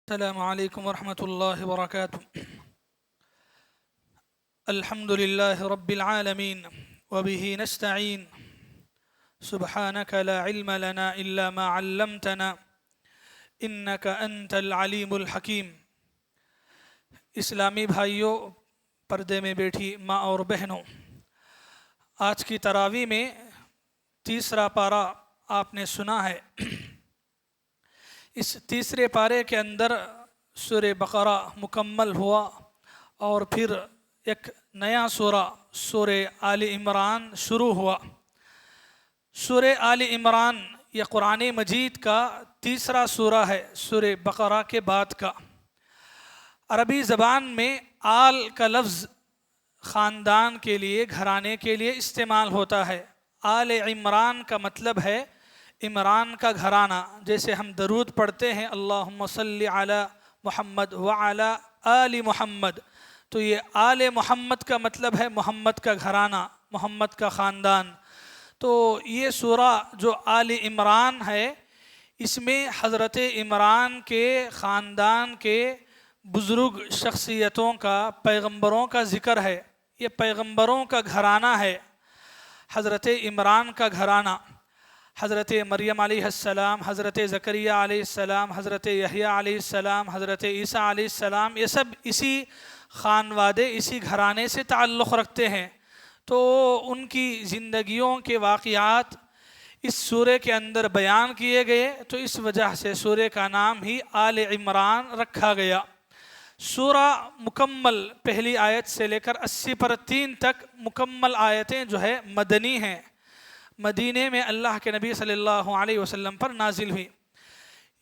السلام علیکم ورحمۃ اللہ وبرکاتہ۔ الحمد للہ رب العالمین وبہ نستعین سبحانک لا علم لنا الا ما علمتنا انک انت العلیم الحکیم۔ اسلامی بھائیوں، پردے میں بیٹھی ماں اور بہنوں، آج کی تراویح میں تیسرا پارہ آپ نے سنا ہے۔ اس تیسرے پارے کے اندر سورہ بقرہ مکمل ہوا اور پھر ایک نیا سورہ آل عمران شروع ہوا۔ سورہ آل عمران یہ قرآن مجید کا تیسرا سورہ ہے سورہ بقرہ کے بعد کا۔ عربی زبان میں آل کا لفظ خاندان کے لیے، گھرانے کے لیے استعمال ہوتا ہے۔ آل عمران کا مطلب ہے عمران کا گھرانہ، جیسے ہم درود پڑھتے ہیں اللہم صلی علی محمد وعلی آل محمد، تو یہ آل محمد کا مطلب ہے محمد کا گھرانہ، محمد کا خاندان۔ تو یہ سورہ جو آل عمران ہے، اس میں حضرت عمران کے خاندان کے بزرگ شخصیتوں کا، پیغمبروں کا ذکر ہے۔ یہ پیغمبروں کا گھرانہ ہے، حضرت عمران کا گھرانہ۔ حضرت مریم علیہ السلام، حضرت زکریا علیہ السلام، حضرت یحییٰ علیہ السلام، حضرت عیسیٰ علیہ السلام، یہ سب اسی خانوادے، اسی گھرانے سے تعلق رکھتے ہیں۔ تو ان کی زندگیوں کے واقعات اس سورہ کے اندر بیان کیے گئے، تو اس وجہ سے سورہ کا نام ہی آل عمران رکھا گیا۔ سورہ مکمل پہلی آیت سے لے کر 80 پر 3 تک مکمل آیتیں جو ہے مدنی ہیں، مدینے میں اللہ کے نبی صلی اللہ علیہ وسلم پر نازل ہوئی۔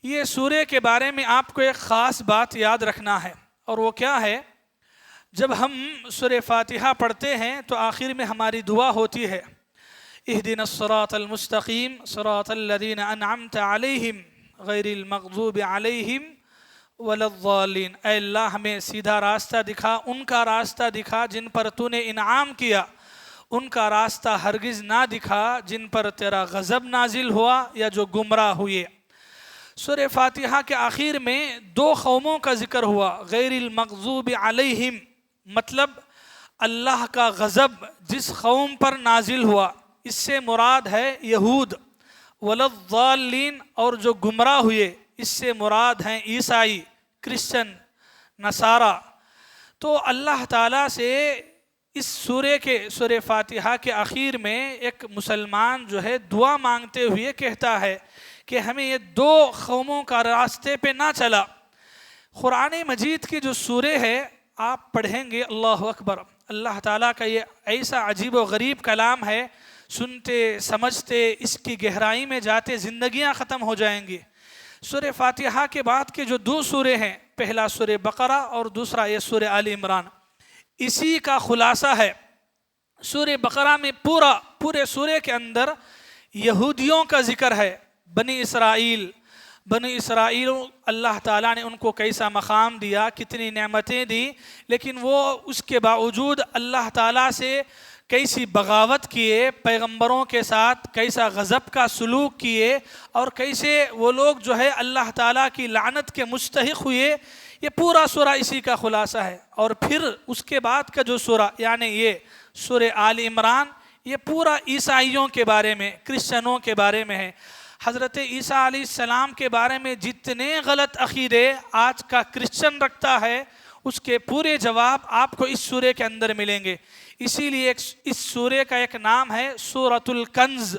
یہ سورہ کے بارے میں آپ کو ایک خاص بات یاد رکھنا ہے، اور وہ کیا ہے؟ جب ہم سورہ فاتحہ پڑھتے ہیں تو آخر میں ہماری دعا ہوتی ہے اہدنا الصراط المستقیم صراط الذین انعمت علیہم غیر المغضوب علیہم ولا الضالین۔ اے اللہ ہمیں سیدھا راستہ دکھا، ان کا راستہ دکھا جن پر تو نے انعام کیا، ان کا راستہ ہرگز نہ دکھا جن پر تیرا غضب نازل ہوا یا جو گمراہ ہوئے۔ سورہ فاتحہ کے آخر میں 2 قوموں کا ذکر ہوا، غیر المغضوب علیہم مطلب اللہ کا غضب جس قوم پر نازل ہوا، اس سے مراد ہے یہود، ولا الضالین اور جو گمراہ ہوئے، اس سے مراد ہیں عیسائی، کرسچن، نصارہ۔ تو اللہ تعالیٰ سے اس سورہ فاتحہ کے آخر میں ایک مسلمان جو ہے دعا مانگتے ہوئے کہتا ہے کہ ہمیں یہ 2 قوموں کا راستے پہ نہ چلا۔ قرآن مجید کی جو سورہ ہے آپ پڑھیں گے، اللہ اکبر، اللہ تعالیٰ کا یہ ایسا عجیب و غریب کلام ہے، سنتے سمجھتے اس کی گہرائی میں جاتے زندگیاں ختم ہو جائیں گی۔ سورہ فاتحہ کے بعد کے جو 2 سورے ہیں، پہلا سورہ بقرہ اور دوسرا یہ سورہ آل عمران، اسی کا خلاصہ ہے۔ سورہ بقرہ میں پورے سورے کے اندر یہودیوں کا ذکر ہے، بنی اسرائیل اللہ تعالیٰ نے ان کو کیسا مقام دیا، کتنی نعمتیں دی، لیکن وہ اس کے باوجود اللہ تعالیٰ سے کیسی بغاوت کیے، پیغمبروں کے ساتھ کیسا غضب کا سلوک کیے، اور کیسے وہ لوگ جو ہے اللہ تعالیٰ کی لعنت کے مستحق ہوئے۔ یہ پورا سورہ اسی کا خلاصہ ہے۔ اور پھر اس کے بعد کا جو سورہ یعنی یہ سورہ آل عمران، یہ پورا عیسائیوں کے بارے میں، کرسچنوں کے بارے میں ہے۔ حضرت عیسیٰ علیہ السلام کے بارے میں جتنے غلط عقیدے آج کا کرسچن رکھتا ہے، اس کے پورے جواب آپ کو اس سورہ کے اندر ملیں گے۔ اسی لیے اس سورہ کا ایک نام ہے سورۃ الکنز،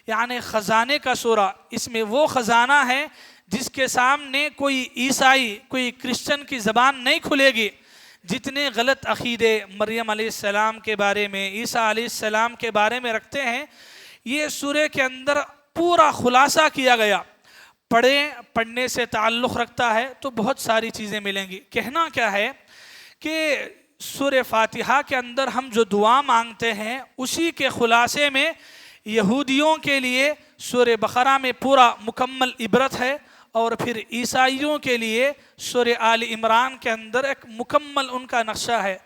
یعنی خزانے کا سورہ۔ اس میں وہ خزانہ ہے جس کے سامنے کوئی عیسائی، کوئی کرسچن کی زبان نہیں کھلے گی۔ جتنے غلط عقیدے مریم علیہ السلام کے بارے میں، عیسیٰ علیہ السلام کے بارے میں رکھتے ہیں، یہ سورہ کے اندر پورا خلاصہ کیا گیا۔ پڑھنے سے تعلق رکھتا ہے تو بہت ساری چیزیں ملیں گی۔ کہنا کیا ہے کہ سورہ فاتحہ کے اندر ہم جو دعا مانگتے ہیں، اسی کے خلاصے میں یہودیوں کے لیے سورہ بقرہ میں پورا مکمل عبرت ہے، اور پھر عیسائیوں کے لیے سورہ آل عمران کے اندر ایک مکمل ان کا نقشہ ہے۔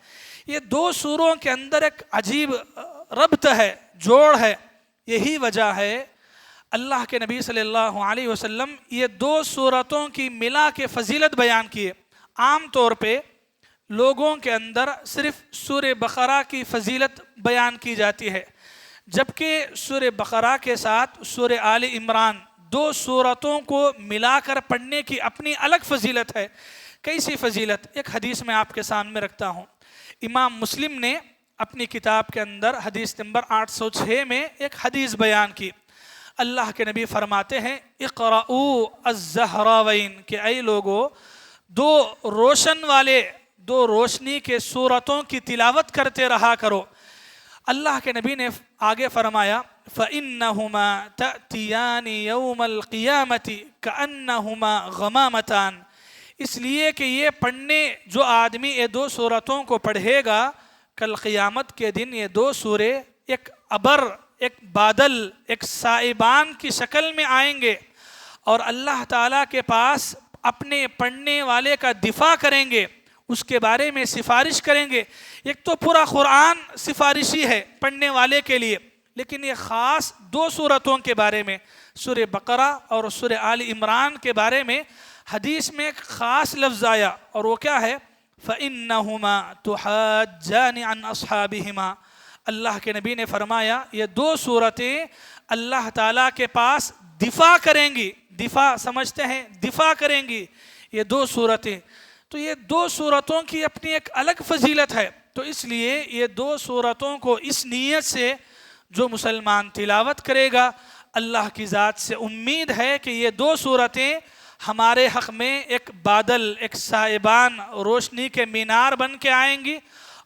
یہ 2 سوروں کے اندر ایک عجیب ربط ہے، جوڑ ہے۔ یہی وجہ ہے اللہ کے نبی صلی اللہ علیہ وسلم یہ دو صورتوں کی ملا کے فضیلت بیان کیے۔ عام طور پہ لوگوں کے اندر صرف سورہ بقرہ کی فضیلت بیان کی جاتی ہے، جبکہ سورہ بقرہ کے ساتھ سورہ آل عمران دو صورتوں کو ملا کر پڑھنے کی اپنی الگ فضیلت ہے۔ کیسی فضیلت؟ ایک حدیث میں آپ کے سامنے رکھتا ہوں۔ امام مسلم نے اپنی کتاب کے اندر حدیث نمبر 806 میں ایک حدیث بیان کی۔ اللہ کے نبی فرماتے ہیں اقرؤوا الزہراوین، کہ اے لوگو دو روشن والے، دو روشنی کے سورتوں کی تلاوت کرتے رہا کرو۔ اللہ کے نبی نے آگے فرمایا فَإِنَّهُمَا تَأْتِيَانِ يَوْمَ الْقِيَامَةِ كَأَنَّهُمَا غَمَامَتَانِ، اس لیے کہ یہ پڑھنے جو آدمی یہ دو سورتوں کو پڑھے گا، کل قیامت کے دن یہ دو سورے ایک ابر، ایک بادل، ایک سائبان کی شکل میں آئیں گے اور اللہ تعالیٰ کے پاس اپنے پڑھنے والے کا دفاع کریں گے، اس کے بارے میں سفارش کریں گے۔ ایک تو پورا قرآن سفارشی ہے پڑھنے والے کے لیے، لیکن یہ خاص دو صورتوں کے بارے میں، سورہ بقرہ اور سورہ آل عمران کے بارے میں حدیث میں ایک خاص لفظ آیا، اور وہ کیا ہے؟ فَإِنَّهُمَا تُحَاجَّانِ عَنْ أَصْحَابِهِمَا۔ اللہ کے نبی نے فرمایا یہ دو صورتیں اللہ تعالیٰ کے پاس دفاع کریں گی۔ دفاع سمجھتے ہیں؟ دفاع کریں گی یہ دو صورتیں۔ تو یہ دو صورتوں کی اپنی ایک الگ فضیلت ہے، تو اس لیے یہ دو صورتوں کو اس نیت سے جو مسلمان تلاوت کرے گا، اللہ کی ذات سے امید ہے کہ یہ دو صورتیں ہمارے حق میں ایک بادل، ایک سائبان، روشنی کے مینار بن کے آئیں گی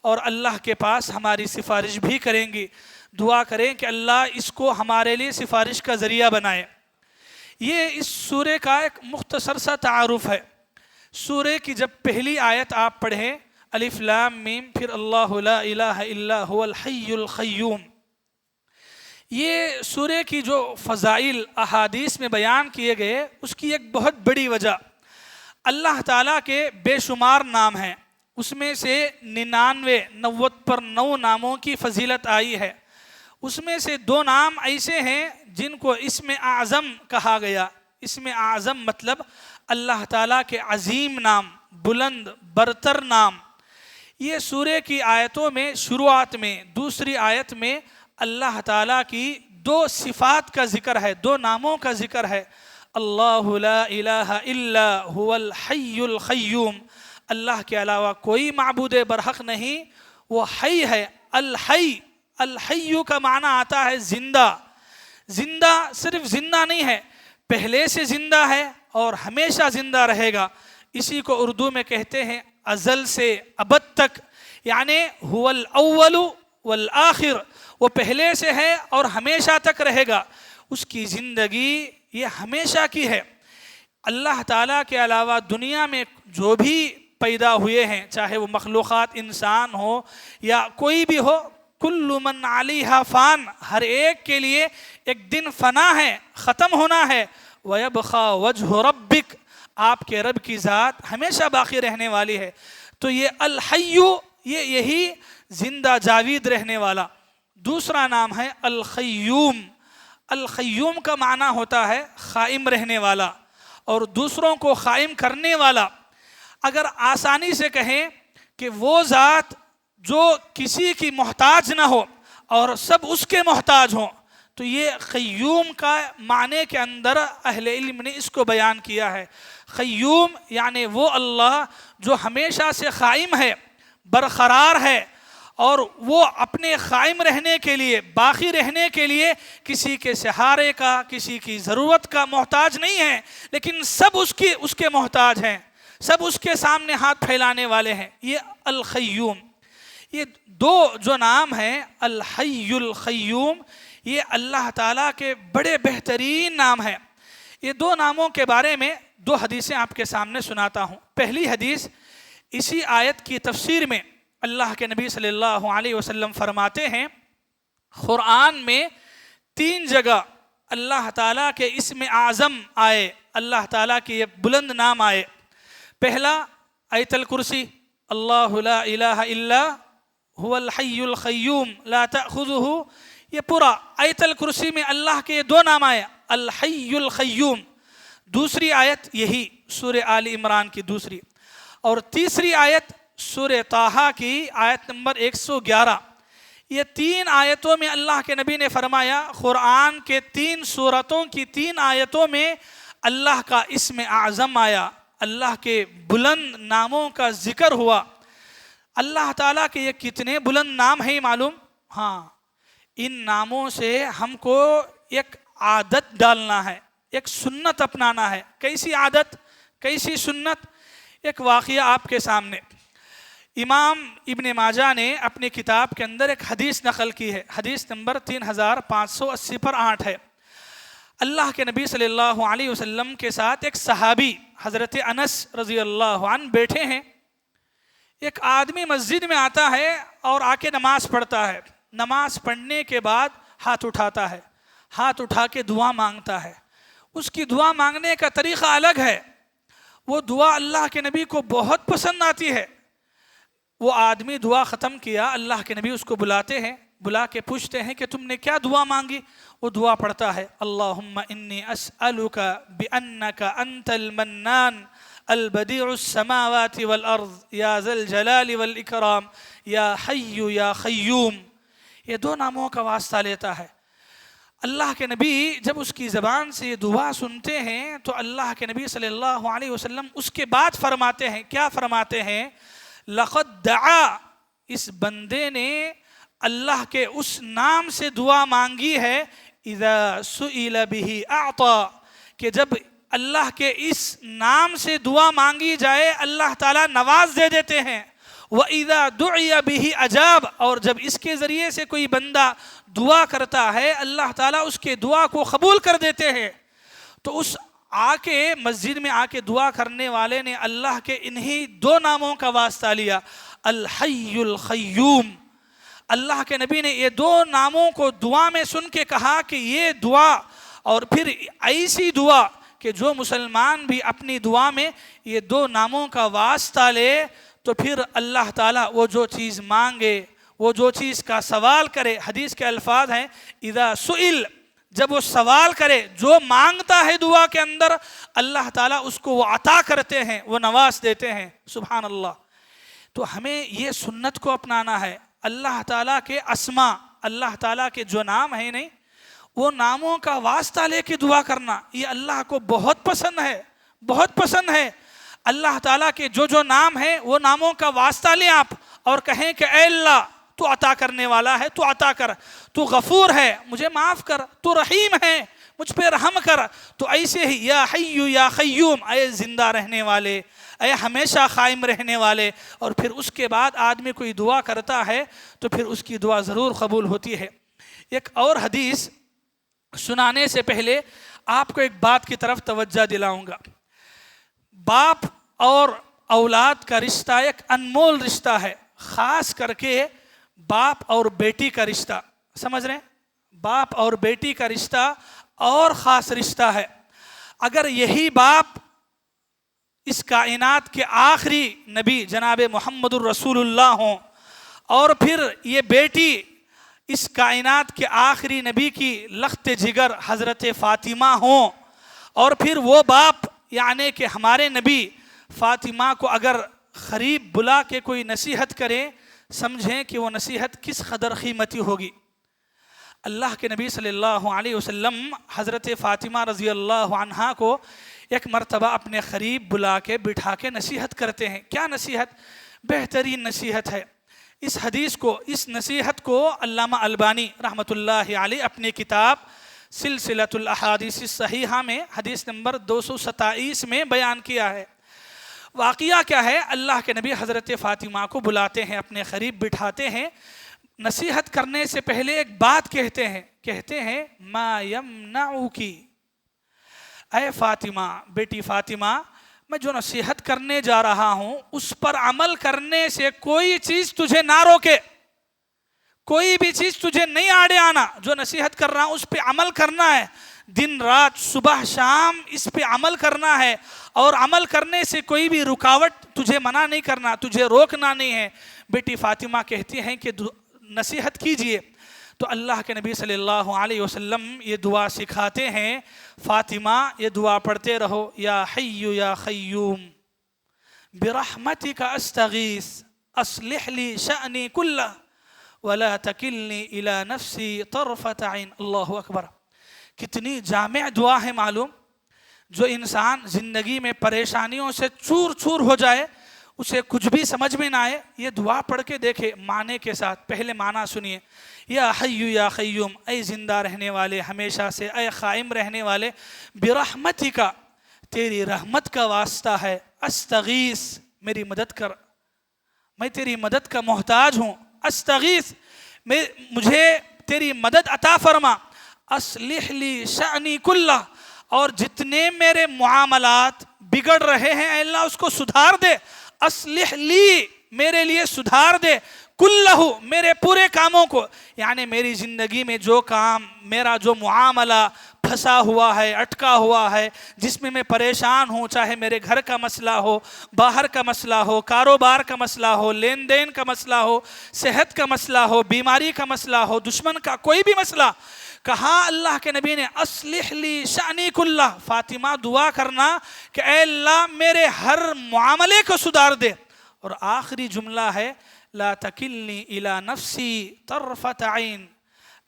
اور اللہ کے پاس ہماری سفارش بھی کریں گی۔ دعا کریں کہ اللہ اس کو ہمارے لیے سفارش کا ذریعہ بنائے۔ یہ اس سورہ کا ایک مختصر سا تعارف ہے۔ سورہ کی جب پہلی آیت آپ پڑھیں الف لام میم، پھر اللہ لا الہ الا هو الحی القیوم، یہ سورہ کی جو فضائل احادیث میں بیان کیے گئے اس کی ایک بہت بڑی وجہ، اللہ تعالیٰ کے بے شمار نام ہیں، اس میں سے 99 پر 9 ناموں کی فضیلت آئی ہے۔ اس میں سے 2 نام ایسے ہیں جن کو اسم اعظم کہا گیا۔ اسم اعظم مطلب اللہ تعالیٰ کے عظیم نام، بلند برتر نام۔ یہ سورہ کی آیتوں میں شروعات میں دوسری آیت میں اللہ تعالیٰ کی 2 صفات کا ذکر ہے، 2 ناموں کا ذکر ہے۔ اللہ لا الہ الا هو الحی القیوم، اللہ کے علاوہ کوئی معبود برحق نہیں، وہ حی ہے۔ الحی، الحی کا معنی آتا ہے زندہ۔ زندہ صرف زندہ نہیں ہے، پہلے سے زندہ ہے اور ہمیشہ زندہ رہے گا۔ اسی کو اردو میں کہتے ہیں ازل سے ابد تک، یعنی هو الاول والآخر، وہ پہلے سے ہے اور ہمیشہ تک رہے گا۔ اس کی زندگی یہ ہمیشہ کی ہے۔ اللہ تعالیٰ کے علاوہ دنیا میں جو بھی پیدا ہوئے ہیں، چاہے وہ مخلوقات انسان ہو یا کوئی بھی ہو، کل من علیہا فان، ہر ایک کے لیے ایک دن فنا ہے، ختم ہونا ہے۔ وَيَبْقَى وَجْهُ رَبِّكَ، آپ کے رب کی ذات ہمیشہ باقی رہنے والی ہے۔ تو یہ الحی، یہی زندہ جاوید رہنے والا۔ دوسرا نام ہے القیوم۔ القیوم کا معنی ہوتا ہے قائم رہنے والا اور دوسروں کو قائم کرنے والا۔ اگر آسانی سے کہیں کہ وہ ذات جو کسی کی محتاج نہ ہو اور سب اس کے محتاج ہوں، تو یہ قیوم کا معنی کے اندر اہل علم نے اس کو بیان کیا ہے۔ قیوم یعنی وہ اللہ جو ہمیشہ سے قائم ہے، برقرار ہے، اور وہ اپنے قائم رہنے کے لیے، باقی رہنے کے لیے کسی کے سہارے کا، کسی کی ضرورت کا محتاج نہیں ہے، لیکن سب اس کے محتاج ہیں، سب اس کے سامنے ہاتھ پھیلانے والے ہیں۔ یہ القیوم۔ یہ 2 جو نام ہیں الحی القیوم، یہ اللہ تعالیٰ کے بڑے بہترین نام ہیں۔ یہ 2 ناموں کے بارے میں 2 حدیثیں آپ کے سامنے سناتا ہوں۔ پہلی حدیث اسی آیت کی تفسیر میں اللہ کے نبی صلی اللہ علیہ وسلم فرماتے ہیں، قرآن میں 3 جگہ اللہ تعالیٰ کے اسم اعظم آئے، اللہ تعالیٰ کے یہ بلند نام آئے۔ پہلا آیت الکرسی، اللہ لا الہ الا هو الحی القیوم لا تأخذه، یہ پورا آیت الکرسی میں اللہ کے یہ دو نام آئے، الحی القیوم، دوسری آیت یہی سورہ آل عمران کی دوسری، اور تیسری آیت سورہ طٰہٰ کی آیت نمبر 111۔ یہ تین آیتوں میں اللہ کے نبی نے فرمایا، قرآن کے 3 سورتوں کی 3 آیتوں میں اللہ کا اسم اعظم آیا، اللہ کے بلند ناموں کا ذکر ہوا۔ اللہ تعالیٰ کے یہ کتنے بلند نام ہیں معلوم؟ ہاں، ان ناموں سے ہم کو ایک عادت ڈالنا ہے، ایک سنت اپنانا ہے۔ کیسی عادت، کیسی سنت؟ ایک واقعہ آپ کے سامنے، امام ابن ماجہ نے اپنی کتاب کے اندر ایک حدیث نقل کی ہے، حدیث نمبر 3580 پر 8 ہے۔ اللہ کے نبی صلی اللہ علیہ وسلم کے ساتھ ایک صحابی حضرت انس رضی اللہ عنہ بیٹھے ہیں۔ ایک آدمی مسجد میں آتا ہے اور آ کے نماز پڑھتا ہے، نماز پڑھنے کے بعد ہاتھ اٹھاتا ہے، ہاتھ اٹھا کے دعا مانگتا ہے۔ اس کی دعا مانگنے کا طریقہ الگ ہے، وہ دعا اللہ کے نبی کو بہت پسند آتی ہے۔ وہ آدمی دعا ختم کیا، اللہ کے نبی اس کو بلاتے ہیں، بلا کے پوچھتے ہیں کہ تم نے کیا دعا مانگی؟ وہ دعا پڑھتا ہے، اللہم انی اسألک بأنک انت المنان البدیع السماوات والارض یا ذا الجلال والاکرام یا حی یا قیوم۔ یہ 2 ناموں کا واسطہ لیتا ہے۔ اللہ کے نبی جب اس کی زبان سے یہ دعا سنتے ہیں تو اللہ کے نبی صلی اللہ علیہ وسلم اس کے بعد فرماتے ہیں، کیا فرماتے ہیں؟ لقد دعا، اس بندے نے اللہ کے اس نام سے دعا مانگی ہے، اذا سئل به اعطا، کہ جب اللہ کے اس نام سے دعا مانگی جائے اللہ تعالیٰ نواز دے دیتے ہیں، وَإِذَا دُعِيَ بِهِ أَجَابَ، اور جب اس کے ذریعے سے کوئی بندہ دعا کرتا ہے اللہ تعالیٰ اس کے دعا کو قبول کر دیتے ہیں۔ تو اس آ کے مسجد میں آ کے دعا کرنے والے نے اللہ کے انہی 2 ناموں کا واسطہ لیا، الحی القیوم۔ اللہ کے نبی نے یہ 2 ناموں کو دعا میں سن کے کہا کہ یہ دعا، اور پھر ایسی دعا کہ جو مسلمان بھی اپنی دعا میں یہ 2 ناموں کا واسطہ لے تو پھر اللہ تعالیٰ وہ جو چیز مانگے، وہ جو چیز کا سوال کرے، حدیث کے الفاظ ہیں اذا سئل، جب وہ سوال کرے، جو مانگتا ہے دعا کے اندر اللہ تعالیٰ اس کو وہ عطا کرتے ہیں، وہ نواز دیتے ہیں۔ سبحان اللہ۔ تو ہمیں یہ سنت کو اپنانا ہے، اللہ تعالیٰ کے اسما، اللہ تعالیٰ کے جو نام ہیں نہیں، وہ ناموں کا واسطہ لے کے دعا کرنا، یہ اللہ کو بہت پسند ہے، بہت پسند ہے۔ اللہ تعالیٰ کے جو جو نام ہیں وہ ناموں کا واسطہ لیں آپ اور کہیں کہ اے اللہ تو عطا کرنے والا ہے، تو عطا کر، تو غفور ہے مجھے معاف کر، تو رحیم ہے مجھ پہ رحم کر۔ تو ایسے ہی یا حی یا قیوم، اے زندہ رہنے والے، اے ہمیشہ قائم رہنے والے۔ اور پھر اس کے بعد آدمی کوئی دعا کرتا ہے تو پھر اس کی دعا ضرور قبول ہوتی ہے۔ ایک اور حدیث سنانے سے پہلے آپ کو ایک بات کی طرف توجہ دلاؤں گا۔ باپ اور اولاد کا رشتہ ایک انمول رشتہ ہے، خاص کر کے باپ اور بیٹی کا رشتہ، سمجھ رہے ہیں؟ باپ اور بیٹی کا رشتہ اور خاص رشتہ ہے۔ اگر یہی باپ اس کائنات کے آخری نبی جناب محمد الرسول اللہ ہوں، اور پھر یہ بیٹی اس کائنات کے آخری نبی کی لخت جگر حضرت فاطمہ ہوں، اور پھر وہ باپ یعنی کہ ہمارے نبی فاطمہ کو اگر قریب بلا کے کوئی نصیحت کرے، سمجھیں کہ وہ نصیحت کس قدر قیمتی ہوگی۔ اللہ کے نبی صلی اللہ علیہ وسلم حضرت فاطمہ رضی اللہ عنہا کو ایک مرتبہ اپنے قریب بلا کے بٹھا کے نصیحت کرتے ہیں۔ کیا نصیحت؟ بہترین نصیحت ہے۔ اس حدیث کو، اس نصیحت کو علامہ البانی رحمۃ اللہ علیہ اپنی کتاب سلسلۃ الاحادیث الصحیحہ میں حدیث نمبر 227 میں بیان کیا ہے۔ واقعہ کیا ہے؟ اللہ کے نبی حضرت فاطمہ کو بلاتے ہیں، اپنے قریب بٹھاتے ہیں، نصیحت کرنے سے پہلے ایک بات کہتے ہیں ما یمنعکی، اے فاطمہ، بیٹی فاطمہ، میں جو نصیحت کرنے جا رہا ہوں اس پر عمل کرنے سے کوئی چیز تجھے نہ روکے، کوئی بھی چیز تجھے نہیں آڑے آنا۔ جو نصیحت کر رہا ہوں اس پہ عمل کرنا ہے، دن رات صبح شام اس پہ عمل کرنا ہے، اور عمل کرنے سے کوئی بھی رکاوٹ تجھے منع نہیں کرنا، تجھے روکنا نہیں ہے۔ بیٹی فاطمہ کہتی ہیں کہ نصیحت کیجئے۔ تو اللہ کے نبی صلی اللہ علیہ وسلم یہ دعا سکھاتے ہیں، فاطمہ یہ دعا پڑھتے رہو، یا حی یا قیوم برحمتک استغیث اصلح لی شأنی کلہ ولا تکلنی الی نفسی طرفۃ عین۔ اللہ اکبر، کتنی جامع دعا ہے معلوم۔ جو انسان زندگی میں پریشانیوں سے چور چور ہو جائے، اسے کچھ بھی سمجھ میں نہ آئے، یہ دعا پڑھ کے دیکھے معنی کے ساتھ۔ پہلے معنی سنیے، یا حی یا قیوم، اے زندہ رہنے والے ہمیشہ سے، اے قائم رہنے والے، برحمتک تیری رحمت کا واسطہ ہے، استغیث میری مدد کر، میں تیری مدد کا محتاج ہوں، استغیث مجھے تیری مدد عطا فرما، اصلح لی شأنی کلہ، اور جتنے میرے معاملات بگڑ رہے ہیں اے اللہ اس کو سدھار دے، اصلح لی میرے لیے سدھار دے، کلہ میرے پورے کاموں کو، یعنی میری زندگی میں جو کام، میرا جو معاملہ پھنسا ہوا ہے، اٹکا ہوا ہے، جس میں پریشان ہوں، چاہے میرے گھر کا مسئلہ ہو، باہر کا مسئلہ ہو، کاروبار کا مسئلہ ہو، لین دین کا مسئلہ ہو، صحت کا مسئلہ ہو، بیماری کا مسئلہ ہو، دشمن کا کوئی بھی مسئلہ، کہا اللہ کے نبی نے اصلح لی شأنی کلہ، فاطمہ دعا کرنا کہ اے اللہ میرے ہر معاملے کو سدھار دے۔ اور آخری جملہ ہے لا تکلنی الی نفسی طرفۃ عین،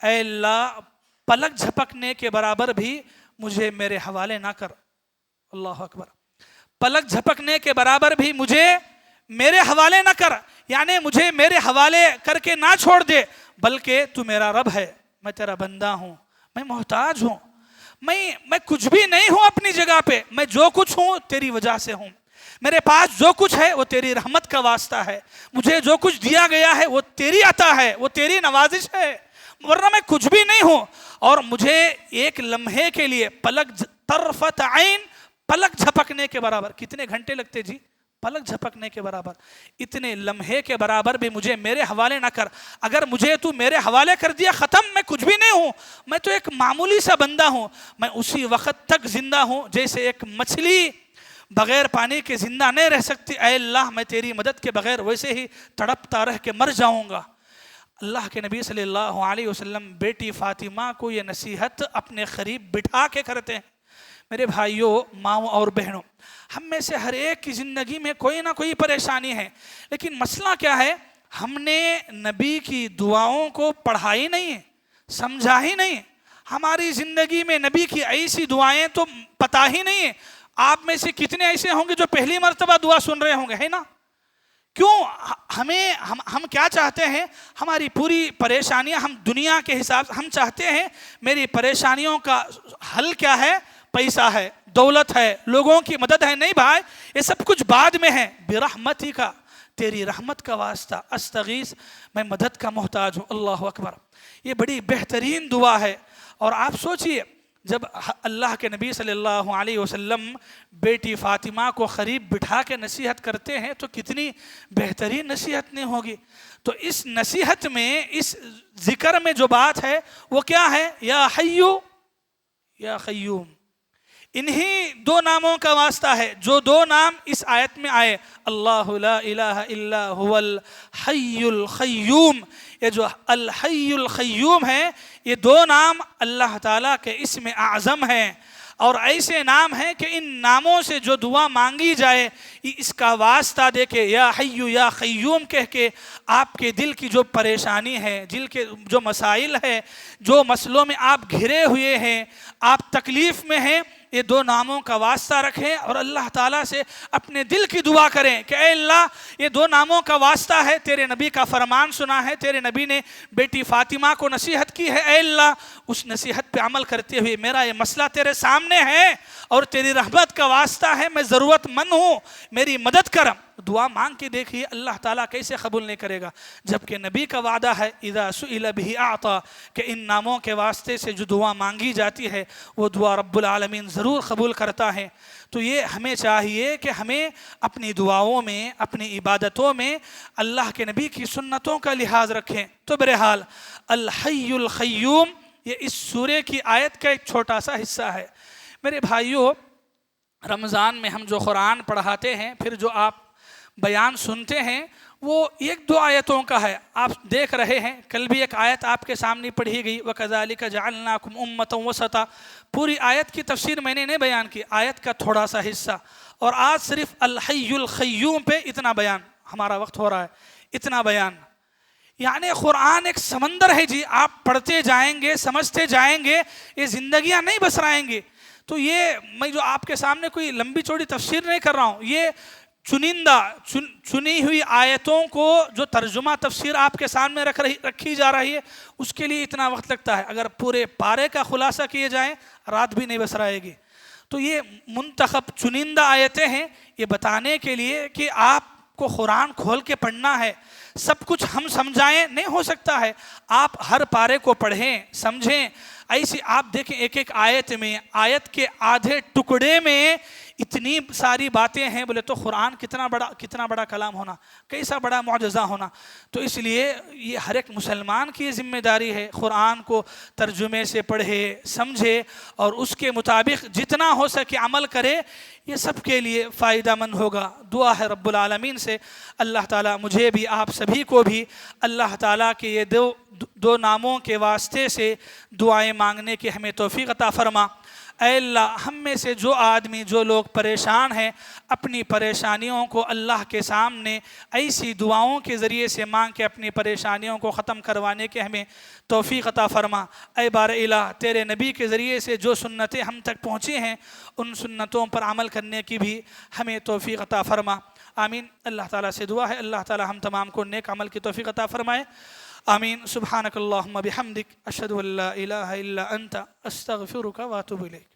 اے اللہ پلک جھپکنے کے برابر بھی مجھے میرے حوالے نہ کر۔ اللہ اکبر، پلک جھپکنے کے برابر بھی مجھے میرے حوالے نہ کر، یعنی مجھے میرے حوالے کر کے نہ چھوڑ دے، بلکہ تو میرا رب ہے، میں تیرا بندہ ہوں، میں محتاج ہوں، میں کچھ بھی نہیں ہوں اپنی جگہ پہ، میں جو کچھ ہوں تیری وجہ سے ہوں، میرے پاس جو کچھ ہے وہ تیری رحمت کا واسطہ ہے، مجھے جو کچھ دیا گیا ہے وہ تیری عطا ہے، وہ تیری نوازش ہے، ورنہ میں کچھ بھی نہیں ہوں۔ اور مجھے ایک لمحے کے لیے طرفت عین، پلک جھپکنے کے برابر، کتنے گھنٹے لگتے جی؟ پلک جھپکنے کے برابر، اتنے لمحے کے برابر بھی مجھے میرے حوالے نہ کر۔ اگر مجھے تو میرے حوالے کر دیا، ختم، میں کچھ بھی نہیں ہوں، میں تو ایک معمولی سا بندہ ہوں، میں اسی وقت تک زندہ ہوں جیسے ایک مچھلی بغیر پانی کے زندہ نہیں رہ سکتی۔ اے اللہ میں تیری مدد کے بغیر ویسے ہی تڑپتا رہ کے مر جاؤں گا۔ اللہ کے نبی صلی اللہ علیہ وسلم بیٹی فاطمہ کو یہ نصیحت اپنے قریب بٹھا کے کرتے ہیں۔ میرے بھائیوں، ماؤں اور بہنوں، ہم میں سے ہر ایک کی زندگی میں کوئی نہ کوئی پریشانی ہے، لیکن مسئلہ کیا ہے؟ ہم نے نبی کی دعاؤں کو پڑھا ہی نہیں ہے، سمجھا ہی نہیں ہے۔ ہماری زندگی میں نبی کی ایسی دعائیں تو پتہ ہی نہیں ہے۔ آپ میں سے کتنے ایسے ہوں گے جو پہلی مرتبہ دعا سن رہے ہوں گے، ہے نا؟ کیوں؟ ہم کیا چاہتے ہیں؟ ہماری پوری پریشانیاں ہم دنیا کے حساب سے ہم چاہتے ہیں میری پریشانیوں کا حل کیا ہے؟ پیسہ ہے، دولت ہے، لوگوں کی مدد ہے۔ نہیں بھائی، یہ سب کچھ بعد میں ہے۔ برحمتک، تیری رحمت کا واسطہ، استغیث میں مدد کا محتاج ہوں۔ اللہ اکبر، یہ بڑی بہترین دعا ہے۔ اور آپ سوچئے جب اللہ کے نبی صلی اللہ علیہ وسلم بیٹی فاطمہ کو قریب بٹھا کے نصیحت کرتے ہیں تو کتنی بہترین نصیحت نہیں ہوگی۔ تو اس نصیحت میں، اس ذکر میں جو بات ہے وہ کیا ہے؟ یا حیو یا قیوم، انہی دو ناموں کا واسطہ ہے جو دو نام اس آیت میں آئے، اللہ لا الہ الا هو الحی القیوم۔ یہ جو الحی القیوم ہے، یہ دو نام اللہ تعالیٰ کے اسم اعظم ہیں، اور ایسے نام ہیں کہ ان ناموں سے جو دعا مانگی جائے اس کا واسطہ دے کے یا حی یا قیوم کہہ کے آپ کے دل کی جو پریشانی ہے، دل کے جو مسائل ہے، جو مسئلوں میں آپ گھرے ہوئے ہیں، آپ تکلیف میں ہیں، یہ دو ناموں کا واسطہ رکھیں اور اللہ تعالیٰ سے اپنے دل کی دعا کریں کہ اے اللہ یہ دو ناموں کا واسطہ ہے، تیرے نبی کا فرمان سنا ہے، تیرے نبی نے بیٹی فاطمہ کو نصیحت کی ہے، اے اللہ اس نصیحت پہ عمل کرتے ہوئے میرا یہ مسئلہ تیرے سامنے ہے اور تیری رحمت کا واسطہ ہے، میں ضرورت مند ہوں، میری مدد کر۔ دعا مانگ کے دیکھیے اللہ تعالیٰ کیسے قبول نہیں کرے گا، جبکہ نبی کا وعدہ ہے اذا سئل به اعطا، کہ ان ناموں کے واسطے سے جو دعا مانگی جاتی ہے وہ دعا رب العالمین ضرور قبول کرتا ہے۔ تو یہ ہمیں چاہیے کہ ہمیں اپنی دعاؤں میں، اپنی عبادتوں میں اللہ کے نبی کی سنتوں کا لحاظ رکھیں۔ تو بہرحال الحی القیوم یہ اس سورے کی آیت کا ایک چھوٹا سا حصہ ہے۔ میرے بھائیوں، رمضان میں ہم جو قرآن پڑھاتے ہیں، پھر جو آپ بیان سنتے ہیں وہ ایک دو آیتوں کا ہے. آپ دیکھ رہے ہیں کل بھی ایک آیت آپ کے سامنے پڑھی گئی وَكَذَلِكَ جَعَلْنَاكُمْ أُمَّةً وَسَطًا. پوری آیت کی تفسیر میں نے نہیں بیان کی, آیت کا تھوڑا سا حصہ. اور آج صرف الحی القیوم پہ اتنا بیان, ہمارا وقت ہو رہا ہے, اتنا بیان. یعنی قرآن ایک سمندر ہے جی, آپ پڑھتے جائیں گے, سمجھتے جائیں گے, یہ زندگیاں نہیں بسرائیں گے. تو یہ میں جو آپ کے سامنے کوئی لمبی چوڑی تفسیر نہیں کر رہا ہوں, یہ چنندہ چنی ہوئی آیتوں کو جو ترجمہ تفسیر آپ کے سامنے رکھی جا رہی ہے, اس کے لیے اتنا وقت لگتا ہے. اگر پورے پارے کا خلاصہ کیے جائیں رات بھی نہیں بس رہے گی. تو یہ منتخب چنندہ آیتیں ہیں یہ بتانے کے لیے کہ آپ کو قرآن کھول کے پڑھنا ہے. سب کچھ ہم سمجھائیں نہیں ہو سکتا ہے, آپ ہر پارے کو پڑھیں سمجھیں. ایسی آپ دیکھیں ایک ایک آیت میں, آیت کے آدھے ٹکڑے میں اتنی ساری باتیں ہیں. بولے تو قرآن کتنا بڑا کلام ہونا, کیسا بڑا معجزہ ہونا. تو اس لیے یہ ہر ایک مسلمان کی ذمہ داری ہے قرآن کو ترجمے سے پڑھے سمجھے اور اس کے مطابق جتنا ہو سکے عمل کرے. یہ سب کے لیے فائدہ مند ہوگا. دعا ہے رب العالمین سے اللہ تعالیٰ مجھے بھی آپ سبھی کو بھی اللہ تعالیٰ کے یہ دو ناموں کے واسطے سے دعائیں مانگنے کی ہمیں توفیق عطا فرما. اے اللہ ہم میں سے جو آدمی جو لوگ پریشان ہیں اپنی پریشانیوں کو اللہ کے سامنے ایسی دعاؤں کے ذریعے سے مانگ کے اپنی پریشانیوں کو ختم کروانے کے ہمیں توفیق عطا فرما. اے بار الہ تیرے نبی کے ذریعے سے جو سنتیں ہم تک پہنچی ہیں ان سنتوں پر عمل کرنے کی بھی ہمیں توفیق عطا فرما. آمین. اللہ تعالیٰ سے دعا ہے اللہ تعالیٰ ہم تمام کو نیک عمل کی توفیق عطا فرمائے. آمین. سبحانک اللہم بحمدک اشہد ان لا الہ الا انت استغفرک واتوب الیک.